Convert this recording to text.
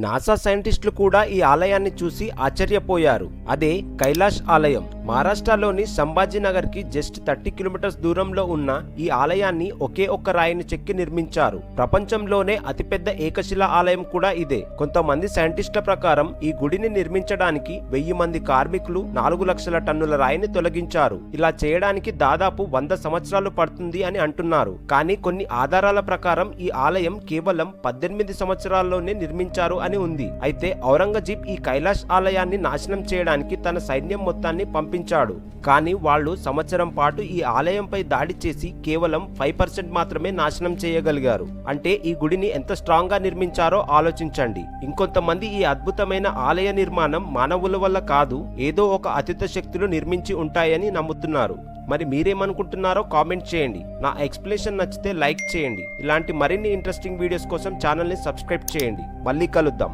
NASA సైంటిస్టులు కూడా ఈ ఆలయాన్ని చూసి ఆశ్చర్యపోయారు. అదే కైలాష్ ఆలయం. మహారాష్ట్రలోని సంభాజీనగర్ కి జస్ట్ 30 కిలోమీటర్స్ దూరంలో ఉన్న ఈ ఆలయాన్ని ఒకే ఒక్క రాయిని చెక్కి నిర్మించారు. ప్రపంచంలోనే అతిపెద్ద ఏకశిలా ఆలయం కూడా ఇదే. కొంతమంది సైంటిస్టుల ప్రకారం ఈ గుడిని నిర్మించడానికి 1000 మంది కార్మికులు 4 లక్షల టన్నుల రాయిని తొలగించారు. ఇలా చేయడానికి దాదాపు 100 సంవత్సరాలు పడుతుంది అని అంటున్నారు. కానీ కొన్ని ఆధారాల ప్రకారం ఈ ఆలయం కేవలం 18 సంవత్సరాల్లోనే నిర్మించారు అని ఉంది. అయితే ఔరంగజేబ్ ఈ కైలాష్ ఆలయాన్ని నాశనం చేయడానికి తన సైన్యం మొత్తాన్ని పంపించాడు. కానీ వాళ్ళు సంవత్సరం పాటు ఈ ఆలయంపై దాడి చేసి కేవలం 5% మాత్రమే నాశనం చేయగలిగారు. అంటే ఈ గుడిని ఎంత స్ట్రాంగ్ గా నిర్మించారో ఆలోచించండి. ఇంకొంతమంది ఈ అద్భుతమైన ఆలయ నిర్మాణం మానవుల వల్ల కాదు, ఏదో ఒక అతీత శక్తులు నిర్మించి ఉంటాయని నమ్ముతున్నారు. మరి మీరేమనుకుంటున్నారో కామెంట్ చేయండి. నా ఎక్స్ప్లెనేషన్ నచ్చితే లైక్ చేయండి. ఇలాంటి మరిన్ని ఇంట్రెస్టింగ్ వీడియోస్ కోసం ఛానల్ని సబ్స్క్రైబ్ చేయండి. మళ్ళీ కలుద్దాం.